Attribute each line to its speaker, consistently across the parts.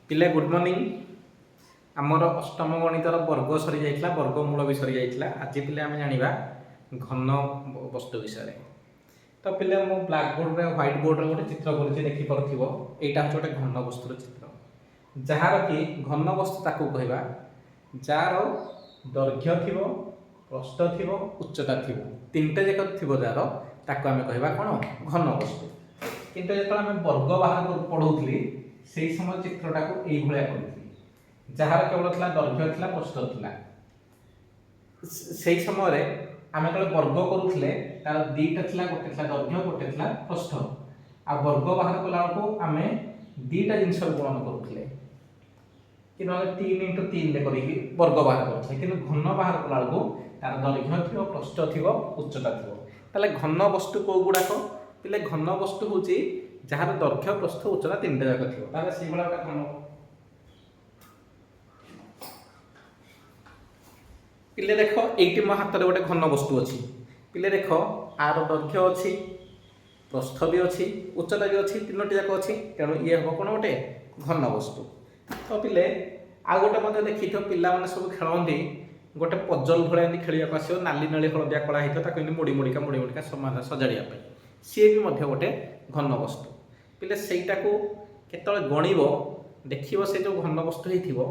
Speaker 1: पिले good morning आमर अष्टम गणितर वर्ग सरी जाइथिला वर्गमूल भी सरी जाइथिला। आज पिले आम जानिबा घन वस्तु विषय। तो पिले मु ब्लैक बोर्ड रे व्हाइट बोर्ड रे गोटे चित्र करछि देखि परथिबो। एटा ह गोटे घन वस्तुर चित्र जहार कि घन वस्तु ताकू कहबा जार दैर्घ्य थिबो प्रस्थ थिबो उच्चता थिबो तीनटा जक थिबो जार ताकू आमे कहबा कोन घन वस्तु। किंतु जत आमे वर्ग बाहर पढौथली सेही समय चित्रटा को एई भलिया करथि जहार केवल थला दैर्घ्य थला प्रस्थ थला। सेही समय रे आमे केवल वर्ग करूथले तार दीटा थला गोटे थला दैर्घ्य गोटे थला प्रस्थ आ वर्ग बाहर कला को आमे दीटा जिंस गुणन करूथले कि नले 3 * 3 ले करी वर्ग बाहर करथले। किंतु घन बाहर कला को तार दैर्घ्य थिबो प्रस्थ थिबो उच्चता थिबो। ताले घन वस्तु को गुडा को पिले घन वस्तु होची जहार दैर्घ्य प्रस्थ उच्चता तीनटा जाक थिबो ताले सेही भला घन। पिले देखो एटी मो हाथ रे गोटे घन वस्तु अछि। पिले देखो आर दैर्घ्य अछि प्रस्थ भी अछि उच्चता भी अछि तीनोटी जाक अछि तेणु ये हो कोन गोटे घन वस्तु। तो पिले आ गोटे मते देखिथो पिला माने सब खेलंदी गोटे पजल भळे एंदी खेलिया पासियो नाली नाली हळदिया कळा हिथो ताको एंदी मोडी मोडिका समाज सजाडिया पे सी भी मध्य गोटे घन वस्तु। पिले सेटा को केतळे गणिबो देखिबो से जो घन वस्तु हेथिबो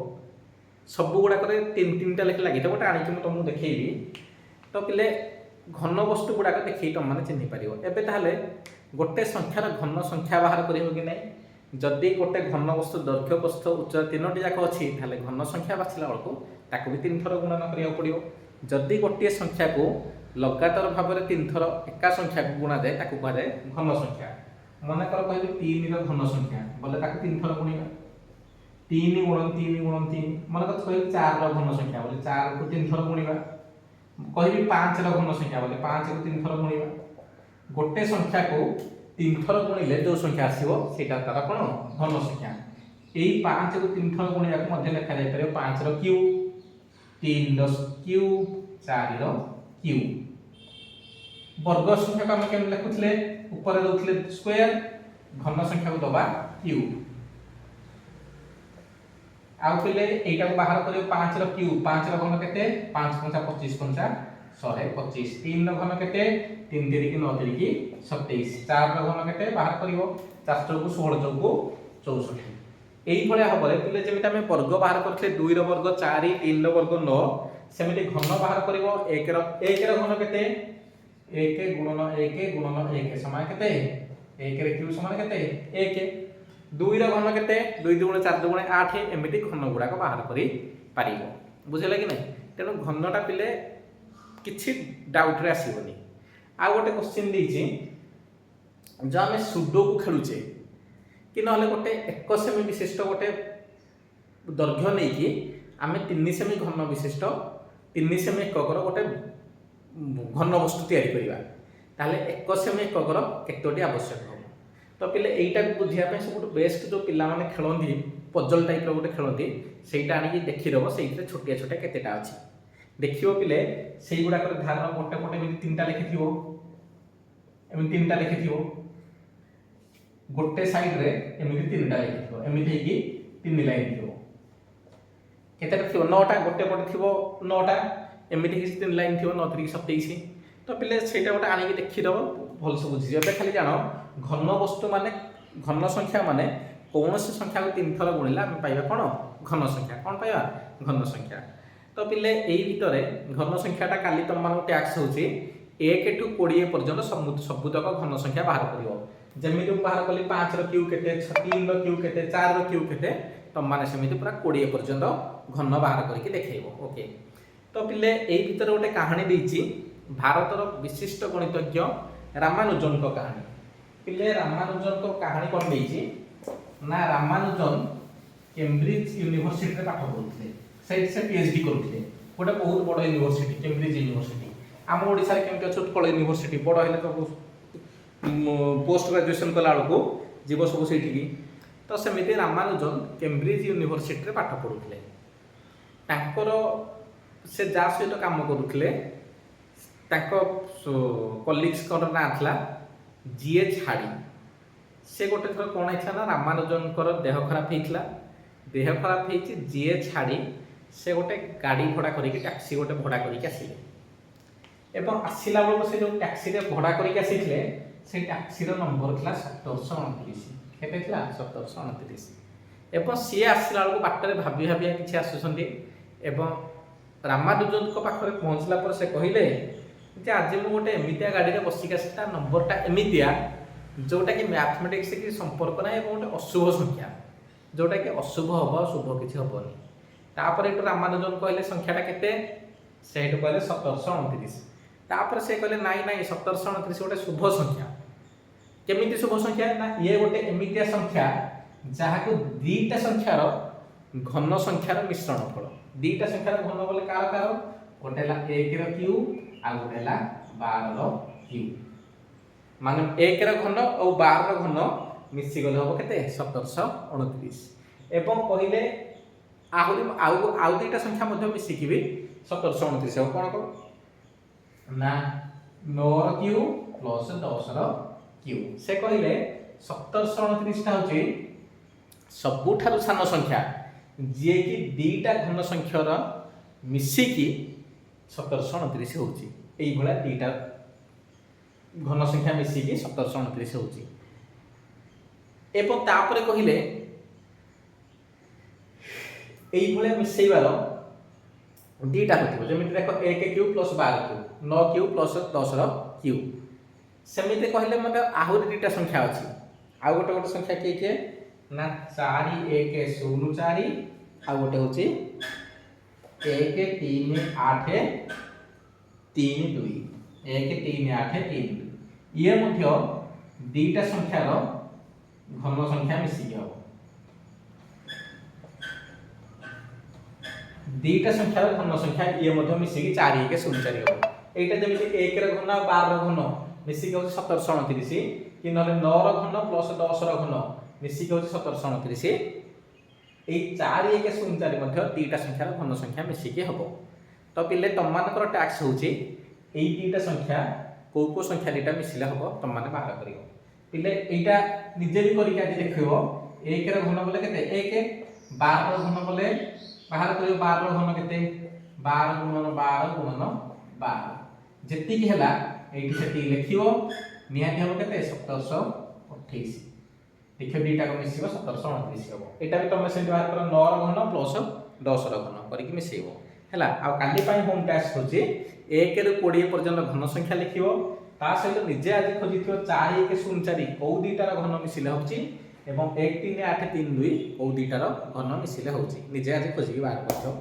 Speaker 1: सब गुडा करे तीन तीनटा लेख लागि तो गोटे आनी कि तुमको देखैबी। तो पिले घन वस्तु गुडा को देखै तुम माने चिन्हि परिबो। एबे ताहले गोटे संख्यार घन संख्या बाहर करिबो कि नै जदि गोटे घन वस्तु दैर्घ्य प्रस्थ उच्चता तीनोटी जाक अछि ताहले घन संख्या बाछिला बळको ताको भी तीन थर गुणन करिया पड़िबो। जदि गोटे संख्या को लगातार भाव में तीन थर एका संख्या को गुणा जाए ताको कहा जाए घन संख्या। मन कर कहले 3 रो घन संख्या बोले ताको तीन थर गुणिबा 3 गुणन 3 गुणन 3 मन कर कहले 4 रो घन संख्या बोले 4 को तीन थर गुणिबा कहबी 5 रो घन संख्या बोले 5 को तीन थर गुणिबा। गोटे संख्या को तीन थर गुणिले जो संख्या आसीबो सेटा तारा कोन घन संख्या। एई 5 को तीन थर गुणिया को मध्य लिखा जाय परबो 5 रो क्यूब 3 रो क्यूब 4 रो क्यूब। वर्ग संख्या को हम केन लिखुथले ऊपर दउथले स्क्वायर घन संख्या को दबा क्यूब। आ पहिले एटा को बाहर करियो 5 रो क्यूब 5 रो घन केते 5 5 25 5 125 3 रो घन केते 3 3 की 9 3 की 27 4 रो घन केते बाहर करियो 4 4 को 16 4 को 64। एई भले हबले पिले जेमिति हम वर्ग बाहर करथले 2 रो वर्ग 4 3 रो वर्ग 9 सेमिति घन बाहर करिवो 1 रो घन केते 1 गुणन 1 समान केते 1 रे क्यूब समान केते 1 2 रो घन केते 2 2 4 2 8 एमिति घन गुडा को बाहर करि पारिबो। बुझिला कि नै तेनु घनटा पिले किछि डाउट रे आसीबोनी। आ गोटे क्वेश्चन दिछि जो हम सुडोकु खेलुचे कि नहले गोटे 1 सेमी विशिष्ट गोटे दैर्घ्य नै कि आमे 3 सेमी घन विशिष्ट 3 सेमी एककर गोटे घन वस्तु तैयारी करिबा ताले 1 सेमी एककर केतोटी आवश्यक हो। तो पिले एइटा बुझिया पे सब बेस्ट जो पिला माने खेलंदी पजल टाइप रो गोटे खेलंदी सेइटा आनी कि देखि दबो सेइते छोटिया छोटिया केतेटा अछि देखियो पिले सेइ गुडा कर धारण गोटे गोटे मिनि तीनटा लिखिथिबो एमि तीनटा लिखिथिबो गोटे साइड रे एमि तीनटा लिखिथिबो एमिति कि तीन लाइन थिबो केतेटा थिबो 9टा गोटे पटे थिबो 9टा एमिति कि तीन लाइन थिबो 9 3 27। तो पिले सेटा गोटे आनी कि देखि दबो भल से बुझि जेबे खाली जानो घन वस्तु माने घन संख्या माने कौनसी संख्या को तीन थर गुणिला हम पाइबा कोन घन संख्या कोन पाइबा घन संख्या। तो पिले एई भितरे घन संख्याटा काली तम मानको टैक्स होची 1 टू 20 पर्यंत सबुतक घन संख्या बाहर करिवो। जेमिति बाहर कली 5 रो क्यूब केते 3 रो क्यूब केते 4 रो क्यूब केते तम माने सेमिति पूरा 20 पर्यंत घन बाहर करके देखैबो। ओके तो पिले एई भितरे गोटे कहानी देइची भारतर विशिष्ट गणितज्ञ रामानुजन को कहानी। पिले रामानुजन को कहानी कोन देइची ना रामानुजन कैम्ब्रिज यूनिवर्सिटी रे पाठ पढुथले से पीएचडी करुथले गोटे बहुत बड़ यूनिवर्सिटी कैम्ब्रिज यूनिवर्सिटी। आम ओडिसा रे केमति अछि उत्कल यूनिवर्सिटी बड़ हेले तो पोस्ट ग्रेजुएशन कला को जीव सब सेठी की। तो सेमिति रामानुजन कैम्ब्रिज यूनिवर्सिटी रे पाठ पढुथले ताकर से जा सहित काम करुथले ताको कलीग्स कर ना थला जीए छाड़ी से गोटे थर कोन आइथला ना रामानुजन कर देह खराब हेइथला देह खराब होती जी छाड़ी से गोटे गाड़ी भड़ा करके टैक्सी गोटे भड़ा करके आसिले एवं आसला बेलू से जो टैक्सी भड़ा करके आसी से टैक्सी नंबर था 1729 केते 1729 एवं सी आसला बेलू बाटर भाभी भाभी किसी आसुँच रामानुजन पाखे पहुँचला पर से कहले जे आज मुझे गोटे एमतिया गाड़ी में बसिक आसी नंबरटा एमतिया जोटा कि मैथमेटिक्स की संपर्क ना गोटे अशुभ संख्या जोटा कि अशुभ हम शुभ किसी हेनी तापर ये रामानुजन कहले संख्याटा केते से कहले 1729 तापर से कहले नाई नाई 1729 गोटे शुभ संख्या केमिति शुभ संख्या ना ये गोटे एमतिया संख्या जहाँ को दीटा संख्यार घन संख्यार मिश्रण फल दीटा संख्यार घन बोले कार कार गोटे है 1 रो क्यू आ गोटे है 12 रो क्यू माने 1 रो घन और 12 रो घन मिसी गले हम केते 1729 एवं कहले आउ दुईटा संख्या मध्य मिसिकी भी 1729 हम कौन करो ना 9 रो क्यू प्लस 10 रो क्यू से कहले 1729 टा होची सबुठारु सान संख्या जे कि दीटा घन संख्यार मिसिकी 1729 होची एई भला दीटा घन संख्या मिसिकी 1729 होची एवं तापर कहले एई भला मिसेइबार दीटा होतिबो जेमिति देखो 1 Q plus 12 Q 9 Q plus 10 रो क्यू सेमिति कहले मते आहुरी दीटा संख्या अछि आ गोटे गोटे संख्या के ना 4 1 0 4 आ गोटे होची 1 3 8 3 2 1 3 8 3 2 ये मध्य दीटा संख्यार घन संख्या मिसिकी हो दीटा संख्यार घन संख्या ये मध्य मिसिकी 4 1 0 4 हो एटा जेमिति 1 रो घन 12 रो घन मिसिकी हो 1729 कि नले 9 रो घन प्लस 10 रो घन मिसिकी हो 1729 ए 4 1 0 4 मध्य दीटा संख्यार घन संख्या मिसिकी हबो तो पिले तम मानकर टैक्स होची ए दीटा संख्या को संख्या दीटा मिसिले हबो तम माने बाहर करियो पिले एटा निजे भी करिके आज देखियो 1 रो घन बोले केते 1 12 रो घन बोले बाहर करियो 12 रो घन केते 12 गुणन 12 गुणन 12 जेति की हला एटी सेति लिखियो निहाती हम केते 1728 देखियो दीटा को मिसिबो 1729 हो एटा भी तमे सेंट बाहर कर 9 रो घन प्लस 10 रो घन करिक मिसेइबो हला आ काली पई होम टास्क होची 1 ରୁ 20 पर्यंत घन संख्या लिखियो ता सहित निजे आज खोजिथियो 4 1 0 4 को दीटार घन मिसिले होची एवं 1 3 8 3 2 को दीटार घन मिसिले होची निजे आज खोजिक बाहर करथो